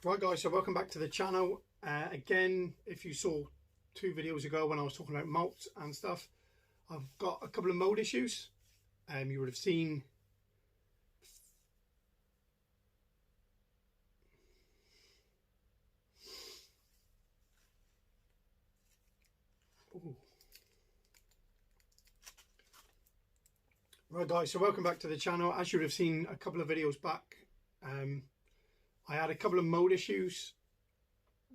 Right guys, so welcome back to the channel. Again, if you saw 2 videos ago when I was talking about mulch and stuff, I've got a couple of mold issues. You would have seen Right guys, so welcome back to the channel. As you would have seen a couple of videos back, I had a couple of mold issues.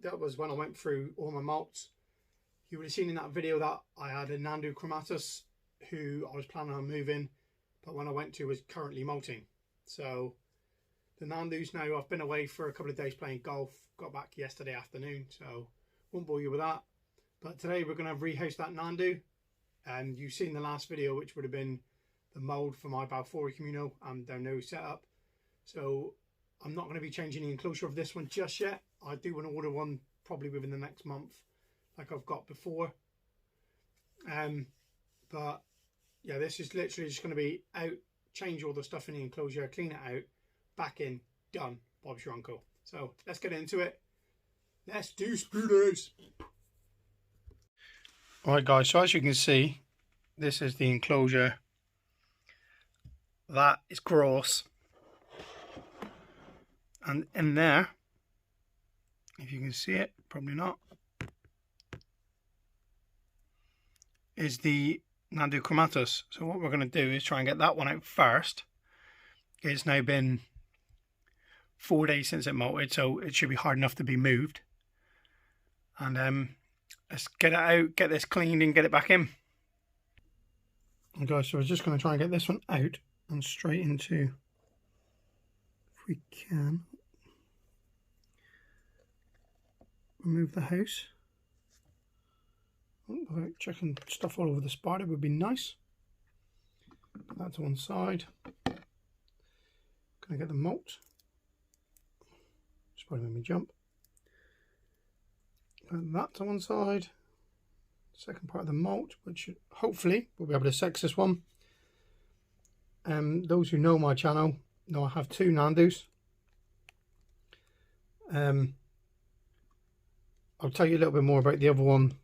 That was when I went through all my mulch. You would have seen in that video that I had a Nhandu Chromatus who I was planning on moving, but when I went to was currently molting. So the Nhandus now, I've been away for a couple of days playing golf, got back yesterday afternoon, so won't bore you with that. But today we're going to rehouse that Nhandu, and you've seen the last video, which would have been the mold for my Balfour communal and their new setup. So I'm not going to be changing the enclosure of this one just yet. I do want to order one probably within the next month, like I've got before. But yeah, this is literally just going to be out, change all the stuff in the enclosure, clean it out, back in, done. Bob's your uncle. So let's get into it. Let's do spooners. Alright guys, so as you can see, this is the enclosure. That is gross. And in there, if you can see it, probably not, is the Nhandu Chromatus. So what we're going to do is try and get that one out first. It's now been 4 days since it molted, so it should be hard enough to be moved. And let's get it out, get this cleaned and get it back in. Okay, so we're just going to try and get this one out and straight into, if we can, remove the house. Without checking stuff all over the spider would be nice. Put that to one side. Gonna get the mulch. Spider made me jump. Put that to one side. Second part of the mulch, which hopefully we'll be able to sex this one. Those who know my channel know I have 2 Nhandus. I'll tell you a little bit more about the other one.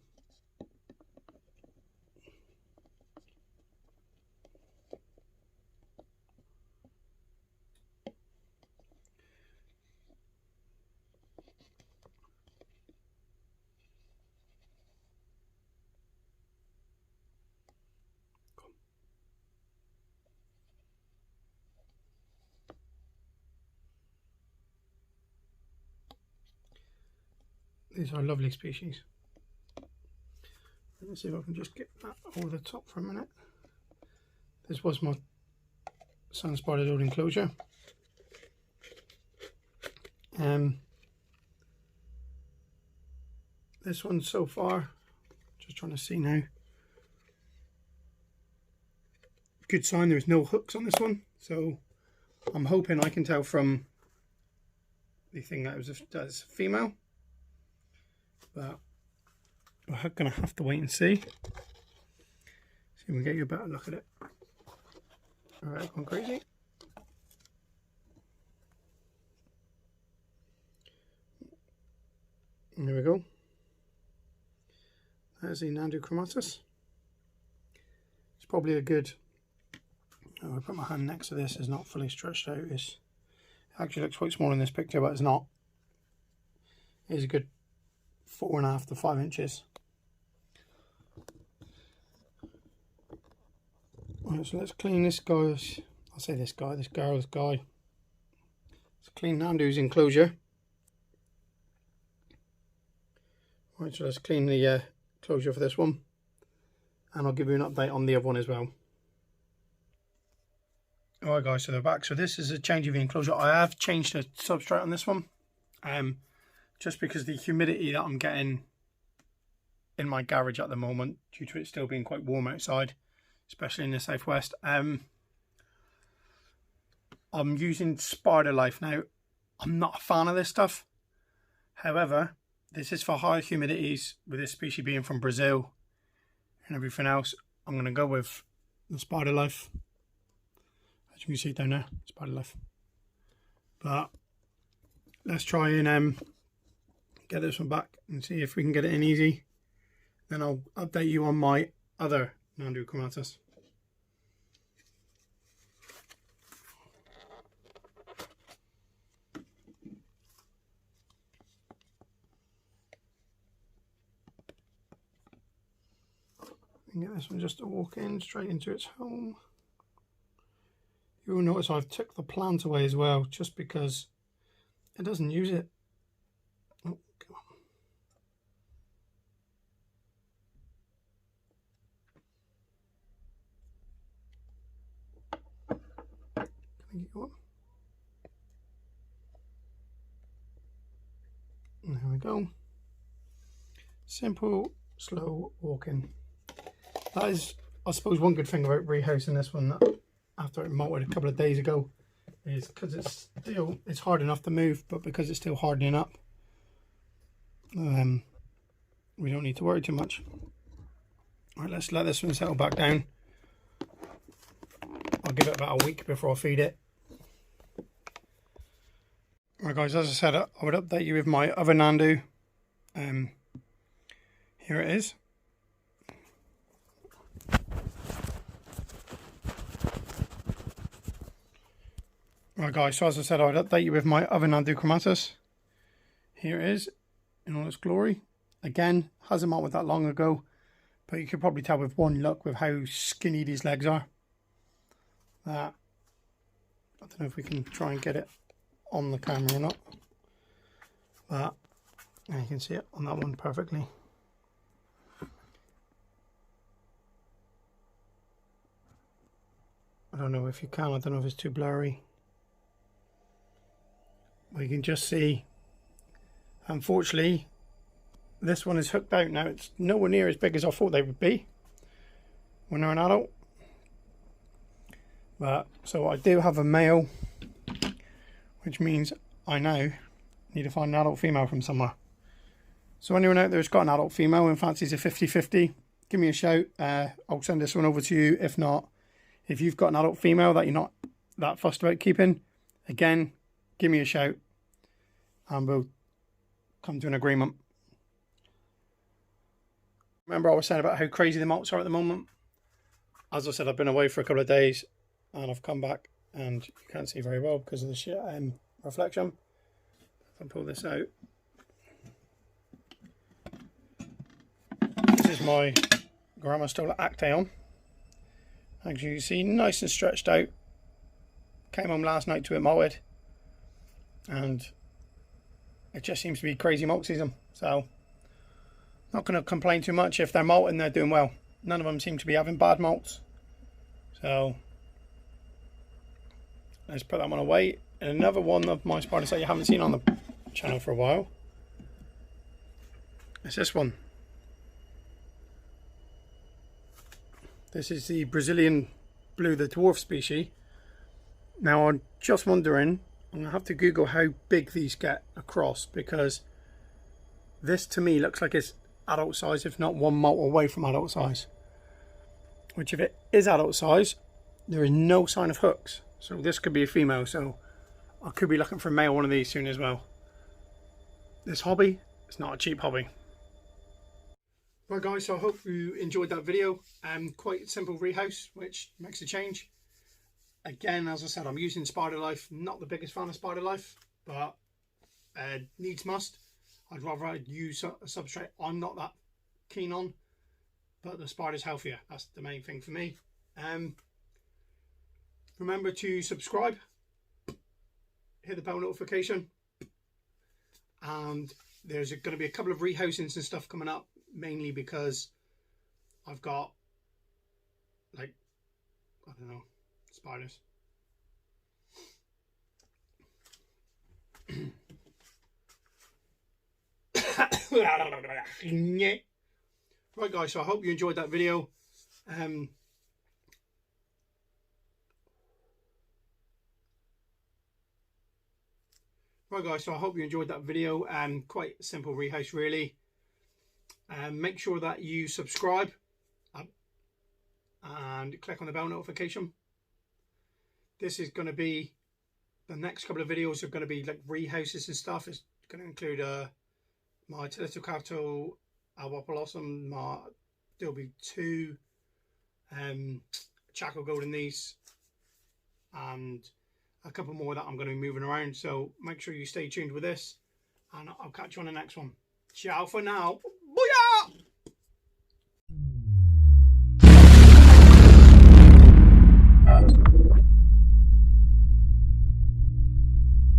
These are lovely species. Let's see if I can just get that over the top for a minute. This was my sun spider's old enclosure. This one so far, just trying to see now. Good sign there's no hooks on this one, so I'm hoping I can tell from the thing that it was that's female. But we're going to have to wait and see. See if we can get you a better look at it. Alright, gone crazy. And there we go. There's the Nhandu Chromatus. It's probably a good, I put my hand next to this, it's not fully stretched out. It actually looks quite small in this picture, but it's not. It's a good 4.5 to 5 inches. Right, so let's clean this guy's, I'll say this guy, this girl's guy. Let's clean Nhandu's enclosure. Right, so let's clean the enclosure for this one. And I'll give you an update on the other one as well. Alright guys, so they're back. So this is a change of the enclosure. I have changed the substrate on this one. Just because the humidity that I'm getting in my garage at the moment, due to it still being quite warm outside, especially in the southwest, I'm using Spider Life now. I'm not a fan of this stuff. However, this is for high humidities, with this species being from Brazil and everything else. I'm going to go with the Spider Life. As you can see down there, Spider Life. But let's try and get this one back and see if we can get it in easy. Then I'll update you on my other Nhandu Chromatus. Get this one just to walk in straight into its home. You will notice I've took the plant away as well, just because it doesn't use it. Oh, come on. Can I get you up? And there we go. Simple, slow walking. That is, I suppose, one good thing about rehousing this one, that after it molted a couple of days ago, is because it's hard enough to move, but because it's still hardening up, we don't need to worry too much. Alright, let's let this one settle back down. I'll give it about a week before I feed it. Alright guys, as I said, I would update you with my other Nhandu. Here it is. Right guys, so as I said, I would update you with my other Nhandu Chromatus. Here it is in all its glory. Again, hasn't molted that long ago, but you could probably tell with one look with how skinny these legs are. I don't know if we can try and get it on the camera or not, but you can see it on that one perfectly. I don't know if you can, I don't know if it's too blurry. Well, you can just see, unfortunately, this one is hooked out now. It's nowhere near as big as I thought they would be when they're an adult. But so I do have a male, which means I now need to find an adult female from somewhere. So anyone out there who's got an adult female and fancies a 50-50, give me a shout. I'll send this one over to you. If not, if you've got an adult female that you're not that fussed about keeping, again, give me a shout and we'll come to an agreement. Remember I was saying about how crazy the molts are at the moment. As I said, I've been away for a couple of days and I've come back and you can't see very well because of the shit reflection. If I pull this out, this is my Grammostola Actaeon. As you can see, nice and stretched out. Came home last night to it molted, and it just seems to be crazy molt season. So, not going to complain too much. If they're molting, they're doing well. None of them seem to be having bad molts. So, let's put that one away. And another one of my spiders that you haven't seen on the channel for a while is this one. This is the Brazilian blue, the dwarf species. Now I'm just wondering, I'm going to have to Google how big these get across, because this to me looks like it's adult size, if not one molt away from adult size. Which if it is adult size, there is no sign of hooks. So this could be a female, so I could be looking for a male one of these soon as well. This hobby, it's not a cheap hobby. Right guys, so I hope you enjoyed that video. Quite simple rehouse, which makes a change. Again, as I said, I'm using Spider Life. Not the biggest fan of Spider Life, but needs must. I'd rather use a substrate I'm not that keen on, but the spider's healthier. That's the main thing for me. Remember to subscribe, hit the bell notification, and there's going to be a couple of rehousings and stuff coming up, mainly because I've got, like, I don't know, spiders. Right guys, so I hope you enjoyed that video. Right guys, so I hope you enjoyed that video. Quite simple rehouse really. Make sure that you subscribe and click on the bell notification. This is going to be the next couple of videos are going to be like rehouses and stuff. It's going to include my Teletocato Awapalosum. There'll be 2 Chaco Golden Knees and a couple more that I'm going to be moving around. So make sure you stay tuned with this, and I'll catch you on the next one. Ciao for now.